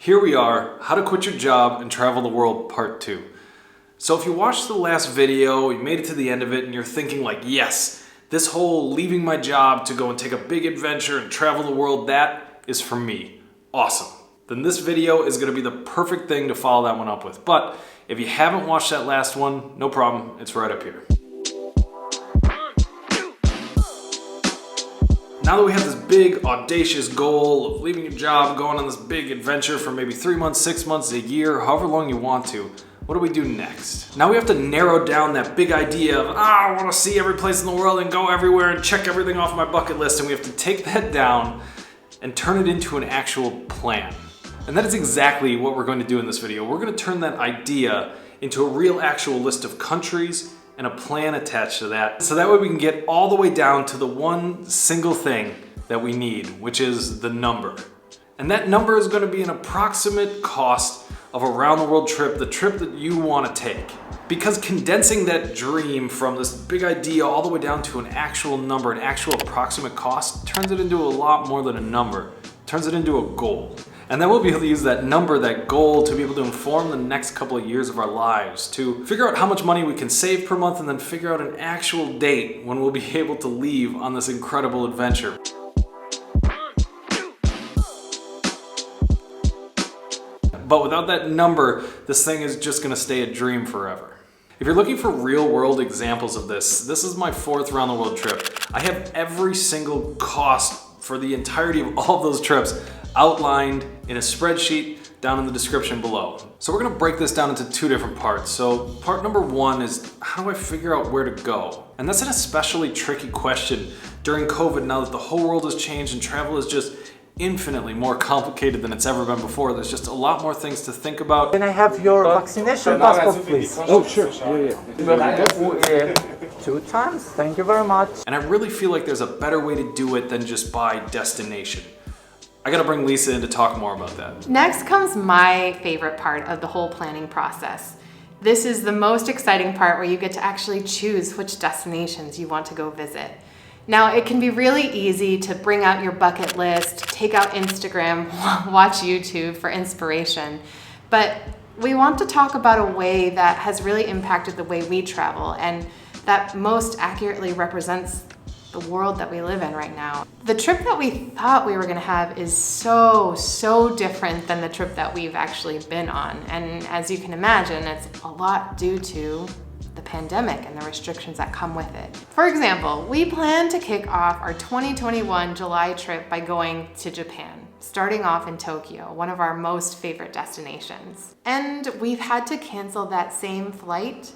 Here we are, How to Quit Your Job and Travel the World Part 2. So if you watched the last video, you made it to the end of it, and you're thinking like, yes, this whole leaving my job to go and take a big adventure and travel the world, that is for me. Awesome. Then this video is going to be the perfect thing to follow that one up with. But if you haven't watched that last one, no problem, it's right up here. Now that we have this big, audacious goal of leaving your job, going on this big adventure for maybe 3 months, 6 months, a year, however long you want to, what do we do next? Now we have to narrow down that big idea of, I want to see every place in the world and go everywhere and check everything off my bucket list, and we have to take that down and turn it into an actual plan. And that is exactly what we're going to do in this video. We're going to turn that idea into a real actual list of countries and a plan attached to that. So that way we can get all the way down to the one single thing that we need, which is the number. And that number is going to be an approximate cost of a round the world trip, the trip that you want to take. Because condensing that dream from this big idea all the way down to an actual number, an actual approximate cost, turns it into a lot more than a number. It turns it into a goal. And then we'll be able to use that number, that goal, to be able to inform the next couple of years of our lives, to figure out how much money we can save per month, and then figure out an actual date when we'll be able to leave on this incredible adventure. But without that number, this thing is just gonna stay a dream forever. If you're looking for real world examples of this is my 4th round the world trip. I have every single cost for the entirety of all of those trips outlined in a spreadsheet down in the description below. So we're gonna break this down into 2 different parts. So part number 1 is, how do I figure out where to go? And that's an especially tricky question during COVID, now that the whole world has changed and travel is just infinitely more complicated than it's ever been before. There's just a lot more things to think about. Can I have your vaccination passport, please? Oh, sure. Yeah. 2 times, thank you very much. And I really feel like there's a better way to do it than just by destination. I gotta bring Lisa in to talk more about that. Next comes my favorite part of the whole planning process. This is the most exciting part, where you get to actually choose which destinations you want to go visit. Now, it can be really easy to bring out your bucket list, take out Instagram, watch YouTube for inspiration, but we want to talk about a way that has really impacted the way we travel and that most accurately represents the world that we live in right now. The trip that we thought we were gonna have is so different than the trip that we've actually been on. And as you can imagine, it's a lot due to the pandemic and the restrictions that come with it. For example, we plan to kick off our 2021 July trip by going to Japan, starting off in Tokyo, one of our most favorite destinations. And we've had to cancel that same flight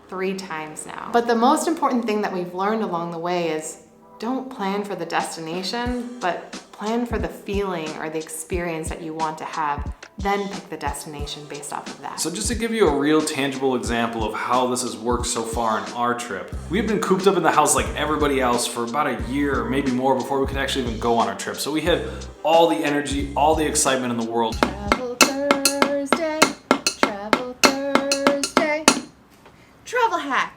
3 times now. But the most important thing that we've learned along the way is, don't plan for the destination, but plan for the feeling or the experience that you want to have, then pick the destination based off of that. So just to give you a real tangible example of how this has worked so far in our trip, we've been cooped up in the house like everybody else for about a year or maybe more before we could actually even go on our trip. So we had all the energy, all the excitement in the world. Travel Thursday, Travel Thursday, travel hacks.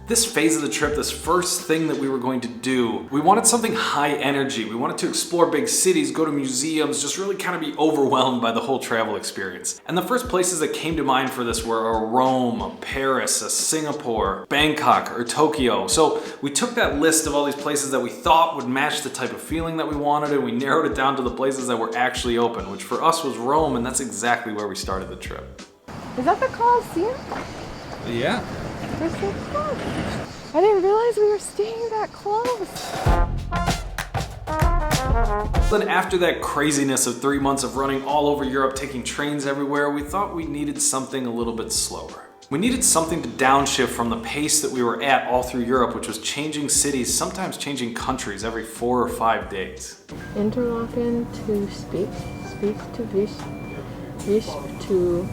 This phase of the trip, this first thing that we were going to do, we wanted something high energy. We wanted to explore big cities, go to museums, just really kind of be overwhelmed by the whole travel experience. And the first places that came to mind for this were a Rome, a Paris, a Singapore, Bangkok, or Tokyo. So we took that list of all these places that we thought would match the type of feeling that we wanted, and we narrowed it down to the places that were actually open, which for us was Rome, and that's exactly where we started the trip. Is that the Colosseum? Yeah. We're so close. I didn't realize we were staying that close. Then after that craziness of 3 months of running all over Europe, taking trains everywhere, we thought we needed something a little bit slower. We needed something to downshift from the pace that we were at all through Europe, which was changing cities, sometimes changing countries every 4 or 5 days. Interlaken to Spitz, Spitz to Visp, Visp to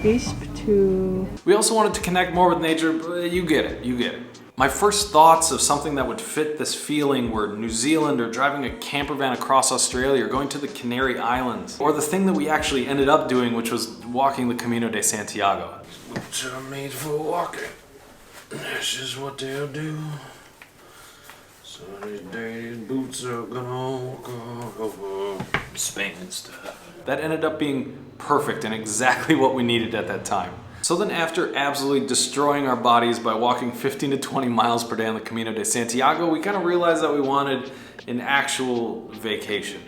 Visp to... We also wanted to connect more with nature, but you get it, you get it. My first thoughts of something that would fit this feeling were New Zealand, or driving a camper van across Australia, or going to the Canary Islands, or the thing that we actually ended up doing, which was walking the Camino de Santiago. Boots are made for walking. This is what they'll do. Sunny days, boots are gonna walk over Spain stuff. That ended up being perfect and exactly what we needed at that time. So then after absolutely destroying our bodies by walking 15 to 20 miles per day on the Camino de Santiago, we kind of realized that we wanted an actual vacation.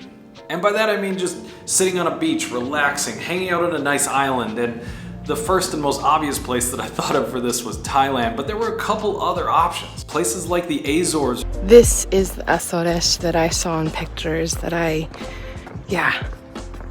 And by that I mean just sitting on a beach, relaxing, hanging out on a nice island. And the first and most obvious place that I thought of for this was Thailand, but there were a couple other options. Places like the Azores. This is the Azores that I saw in pictures that I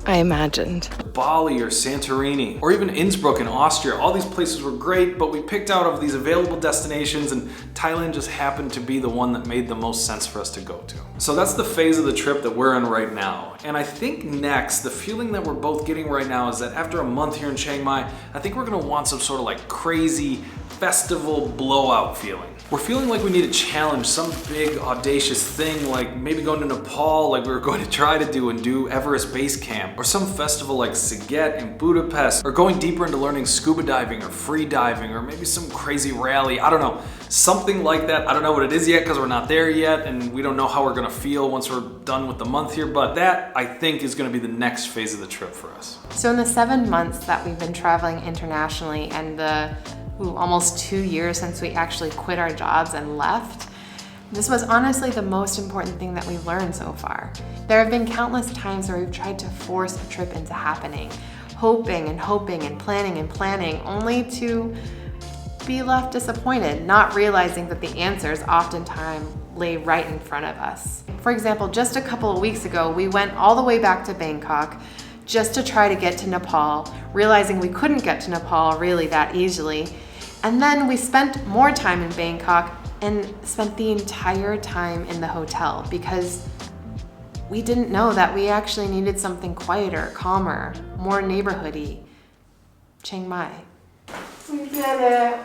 imagined. Bali or Santorini, or even Innsbruck in Austria. All these places were great, but we picked out of these available destinations and Thailand just happened to be the one that made the most sense for us to go to. So that's the phase of the trip that we're in right now. And I think next, the feeling that we're both getting right now is that after a month here in Chiang Mai, I think we're gonna want some sort of like crazy festival blowout feeling. We're feeling like we need a challenge, some big audacious thing, like maybe going to Nepal like we were going to try to do Everest Base Camp, or some festival like Siget in Budapest, or going deeper into learning scuba diving or free diving, or maybe some crazy rally, I don't know, something like that. I don't know what it is yet because we're not there yet and we don't know how we're gonna feel once we're done with the month here, but that I think is gonna be the next phase of the trip for us. So in the 7 months that we've been traveling internationally and the almost 2 years since we actually quit our jobs and left, this was honestly the most important thing that we've learned so far. There have been countless times where we've tried to force a trip into happening, hoping and planning, only to be left disappointed, not realizing that the answers oftentimes lay right in front of us. For example, just a couple of weeks ago, we went all the way back to Bangkok just to try to get to Nepal, realizing we couldn't get to Nepal really that easily. And then we spent more time in Bangkok and spent the entire time in the hotel because we didn't know that we actually needed something quieter, calmer, more neighborhoody. Chiang Mai. We did it.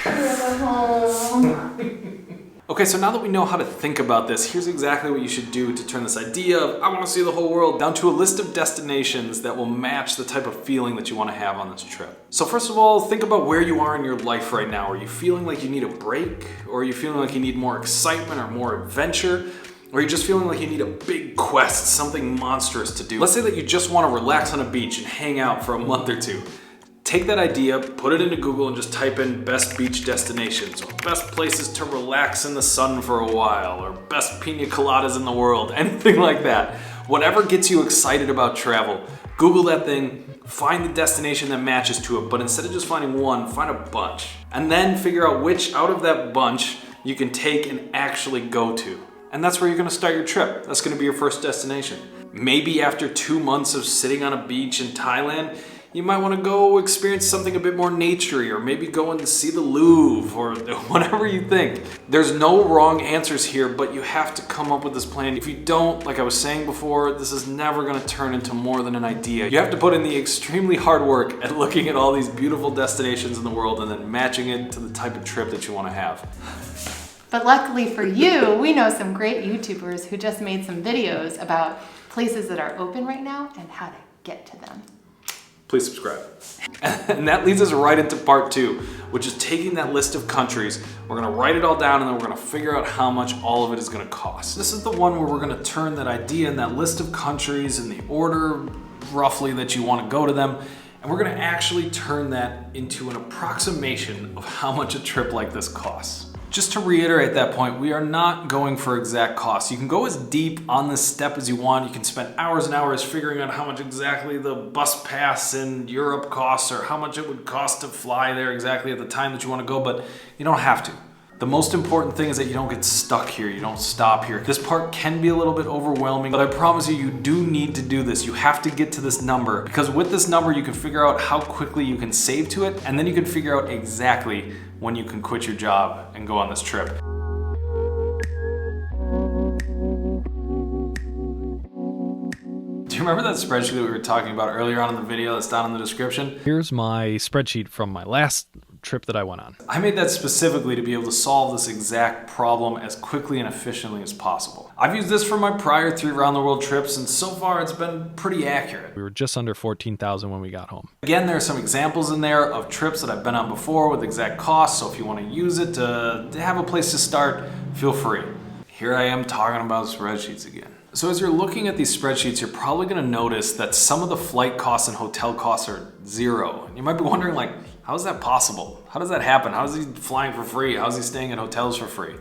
We're home. Okay, so now that we know how to think about this, here's exactly what you should do to turn this idea of I want to see the whole world down to a list of destinations that will match the type of feeling that you want to have on this trip. So first of all, think about where you are in your life right now. Are you feeling like you need a break? Or are you feeling like you need more excitement or more adventure? Or are you just feeling like you need a big quest, something monstrous to do? Let's say that you just want to relax on a beach and hang out for a month or two. Take that idea, put it into Google and just type in best beach destinations, or best places to relax in the sun for a while, or best pina coladas in the world, anything like that. Whatever gets you excited about travel, Google that thing, find the destination that matches to it, but instead of just finding one, find a bunch. And then figure out which out of that bunch you can take and actually go to. And that's where you're gonna start your trip. That's gonna be your first destination. Maybe after 2 months of sitting on a beach in Thailand, you might want to go experience something a bit more naturey, or maybe go and see the Louvre, or whatever you think. There's no wrong answers here, but you have to come up with this plan. If you don't, like I was saying before, this is never going to turn into more than an idea. You have to put in the extremely hard work at looking at all these beautiful destinations in the world and then matching it to the type of trip that you want to have. But luckily for you, we know some great YouTubers who just made some videos about places that are open right now and how to get to them. Please subscribe. And that leads us right into part 2, which is taking that list of countries. We're gonna write it all down and then we're gonna figure out how much all of it is gonna cost. This is the one where we're gonna turn that idea and that list of countries in the order roughly that you wanna go to them, and we're gonna actually turn that into an approximation of how much a trip like this costs. Just to reiterate that point, we are not going for exact costs. You can go as deep on this step as you want. You can spend hours and hours figuring out how much exactly the bus pass in Europe costs, or how much it would cost to fly there exactly at the time that you want to go, but you don't have to. The most important thing is that you don't get stuck here, you don't stop here. This part can be a little bit overwhelming, but I promise you, you do need to do this. You have to get to this number, because with this number, you can figure out how quickly you can save to it, and then you can figure out exactly when you can quit your job and go on this trip. Do you remember that spreadsheet that we were talking about earlier on in the video that's down in the description? Here's my spreadsheet from my last trip that I went on. I made that specifically to be able to solve this exact problem as quickly and efficiently as possible. I've used this for my prior 3 round the world trips, and so far it's been pretty accurate. We were just under 14,000 when we got home. Again, there are some examples in there of trips that I've been on before with exact costs, so if you want to use it to have a place to start, feel free. Here I am talking about spreadsheets again. So as you're looking at these spreadsheets, you're probably going to notice that some of the flight costs and hotel costs are zero. You might be wondering, like, how is that possible? How does that happen? How is he flying for free? How is he staying at hotels for free?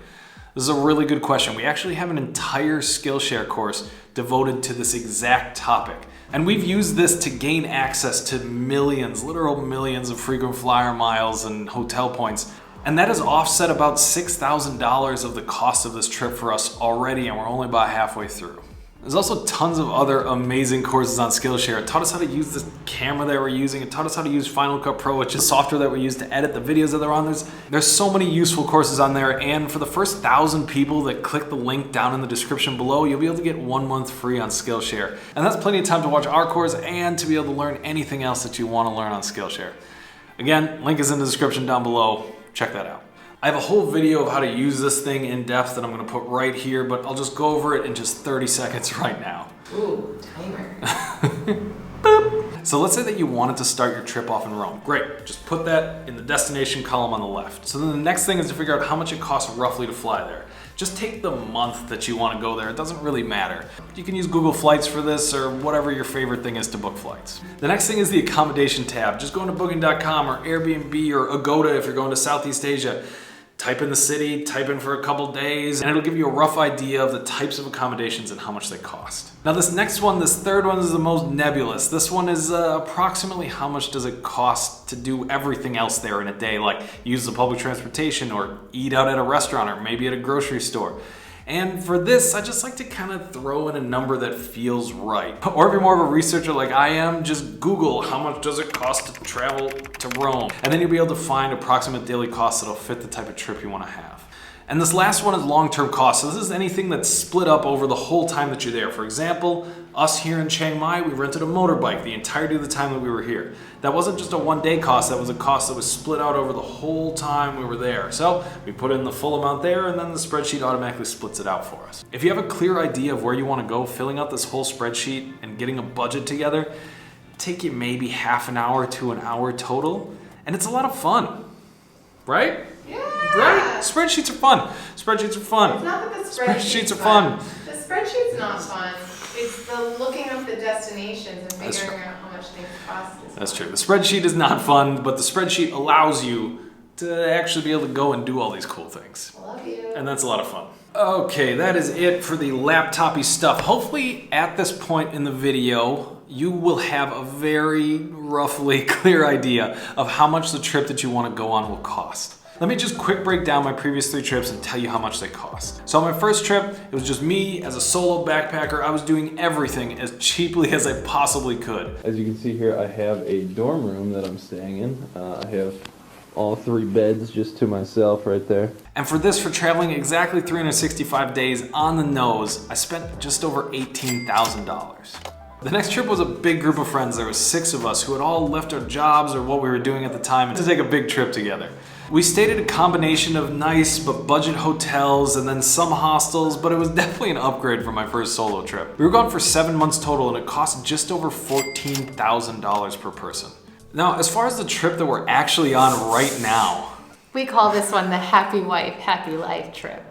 This is a really good question. We actually have an entire Skillshare course devoted to this exact topic. And we've used this to gain access to millions, literal millions of frequent flyer miles and hotel points. And that has offset about $6,000 of the cost of this trip for us already, and we're only about halfway through. There's also tons of other amazing courses on Skillshare. It taught us how to use this camera that we're using. It taught us how to use Final Cut Pro, which is software that we use to edit the videos that are on. There's so many useful courses on there, and for the first 1,000 people that click the link down in the description below, you'll be able to get 1 month free on Skillshare. And that's plenty of time to watch our course and to be able to learn anything else that you want to learn on Skillshare. Again, link is in the description down below. Check that out. I have a whole video of how to use this thing in depth that I'm going to put right here, but I'll just go over it in just 30 seconds right now. Ooh, timer. Boop. So let's say that you wanted to start your trip off in Rome. Great, just put that in the destination column on the left. So then the next thing is to figure out how much it costs roughly to fly there. Just take the month that you want to go there. It doesn't really matter. You can use Google Flights for this or whatever your favorite thing is to book flights. The next thing is the accommodation tab. Just go into booking.com or Airbnb or Agoda if you're going to Southeast Asia. Type in the city, type in for a couple days, and it'll give you a rough idea of the types of accommodations and how much they cost. Now this next one, this third one, is the most nebulous. This one is approximately how much does it cost to do everything else there in a day, like use the public transportation or eat out at a restaurant or maybe at a grocery store. And for this, I just like to kind of throw in a number that feels right. Or if you're more of a researcher like I am, just Google how much does it cost to travel to Rome. And then you'll be able to find approximate daily costs that'll fit the type of trip you want to have. And this last one is long-term costs. So this is anything that's split up over the whole time that you're there. For example, us here in Chiang Mai, we rented a motorbike the entirety of the time that we were here. That wasn't just a one-day cost, that was a cost that was split out over the whole time we were there. So we put in the full amount there, and then the spreadsheet automatically splits it out for us. If you have a clear idea of where you want to go, filling out this whole spreadsheet and getting a budget together, it'll take you maybe half an hour to an hour total, and it's a lot of fun, right? Yeah. Right? Spreadsheets are fun. Spreadsheets are fun. It's not that the Spreadsheets are fun. The spreadsheet's not fun. It's the looking up the destinations and figuring out how much things cost. That's true. The spreadsheet is not fun, but the spreadsheet allows you to actually be able to go and do all these cool things. Love you. And that's a lot of fun. Okay, that is it for the laptop-y stuff. Hopefully at this point in the video, you will have a very roughly clear idea of how much the trip that you want to go on will cost. Let me just quick break down my previous 3 trips and tell you how much they cost. So on my first trip, it was just me as a solo backpacker. I was doing everything as cheaply as I possibly could. As you can see here, I have a dorm room that I'm staying in. I have all 3 beds just to myself right there. And for this, for traveling exactly 365 days on the nose, I spent just over $18,000. The next trip was a big group of friends. There was 6 of us who had all left our jobs or what we were doing at the time to take a big trip together. We stayed at a combination of nice but budget hotels and then some hostels, but it was definitely an upgrade from my first solo trip. We were gone for 7 months total, and it cost just over $14,000 per person. Now, as far as the trip that we're actually on right now, We call this one the happy wife, happy life trip.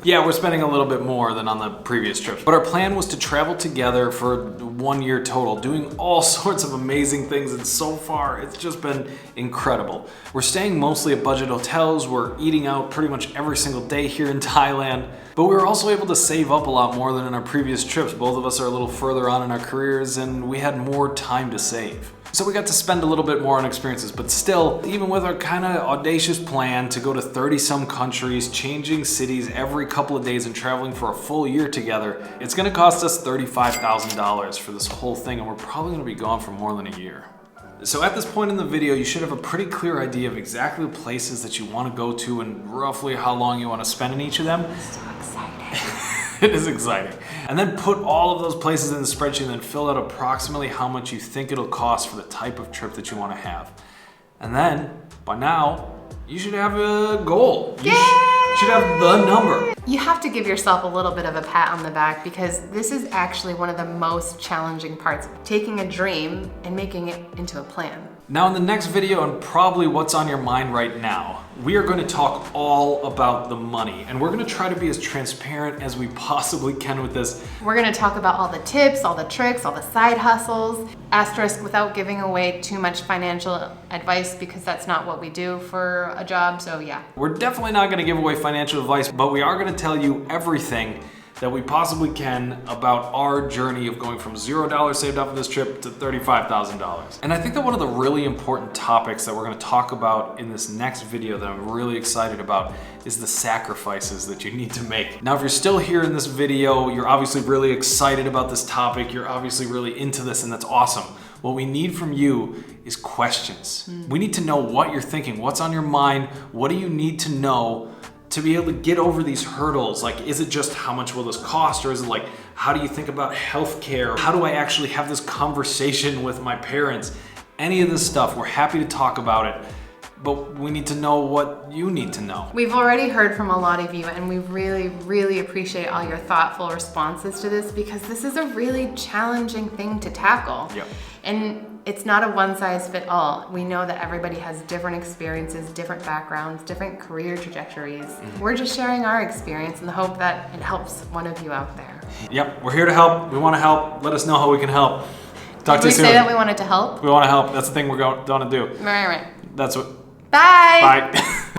yeah, we're spending a little bit more than on the previous trips. But our plan was to travel together for 1 year total, doing all sorts of amazing things, and so far it's just been incredible. We're staying mostly at budget hotels, we're eating out pretty much every single day here in Thailand, but we were also able to save up a lot more than in our previous trips. Both of us are a little further on in our careers, and we had more time to save. So we got to spend a little bit more on experiences, but still, even with our kind of audacious plan to go to 30-some countries, changing cities every couple of days and traveling for a full year together, it's gonna cost us $35,000 for this whole thing, and we're probably gonna be gone for more than a year. So at this point in the video, you should have a pretty clear idea of exactly the places that you want to go to and roughly how long you want to spend in each of them. So excited. It is exciting. And then put all of those places in the spreadsheet and then fill out approximately how much you think it'll cost for the type of trip that you want to have. And then, by now, you should have a goal. You should have the number. You have to give yourself a little bit of a pat on the back because this is actually one of the most challenging parts, taking a dream and making it into a plan. Now in the next video, and probably what's on your mind right now, we are going to talk all about the money, and we're going to try to be as transparent as we possibly can with this. We're going to talk about all the tips, all the tricks, all the side hustles, asterisk without giving away too much financial advice because that's not what we do for a job, so yeah. We're definitely not going to give away financial advice, but we are going to tell you everything that we possibly can about our journey of going from $0 saved up for this trip to $35,000. And I think that one of the really important topics that we're going to talk about in this next video that I'm really excited about is the sacrifices that you need to make. Now, if you're still here in this video, you're obviously really excited about this topic, you're obviously really into this, and that's awesome. What we need from you is questions. We need to know what you're thinking, what's on your mind, what do you need to know to be able to get over these hurdles. Like, is it just how much will this cost, or is it like, how do you think about healthcare? How do I actually have this conversation with my parents? Any of this stuff, we're happy to talk about it, but we need to know what you need to know. We've already heard from a lot of you, and we really, really appreciate all your thoughtful responses to this because this is a really challenging thing to tackle. Yep. And it's not a one size fit all. We know that everybody has different experiences, different backgrounds, different career trajectories. We're just sharing our experience in the hope that it helps one of you out there. Yep, we're here to help. We want to help. Let us know how we can help. Talk to you Did we soon. say that we wanted to help? We want to help. That's the thing we're going to do. Right. That's what. Bye. Bye.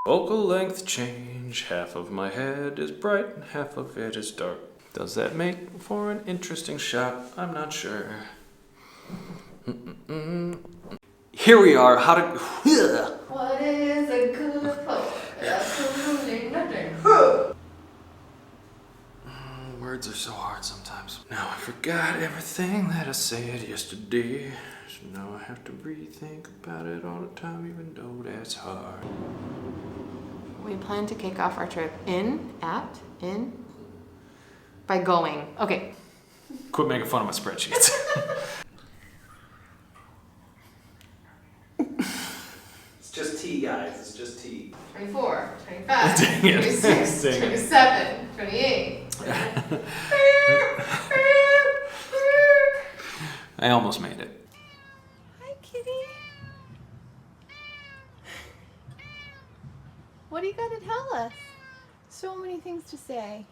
Focal length change. Half of my head is bright, half of it is dark. Does that make for an interesting shot? I'm not sure. Here we are. How to. What is a good poet? Absolutely nothing. Words are so hard sometimes. Now I forgot everything that I said yesterday. So now I have to rethink about it all the time, even though that's hard. We plan to kick off our trip by going. Okay. Quit making fun of my spreadsheets. It's just tea, guys. It's just tea. 24, 25, Dang it. 26, Dang it. 27, 28. I almost made it. Hi, kitty. What do you got to tell us? So many things to say.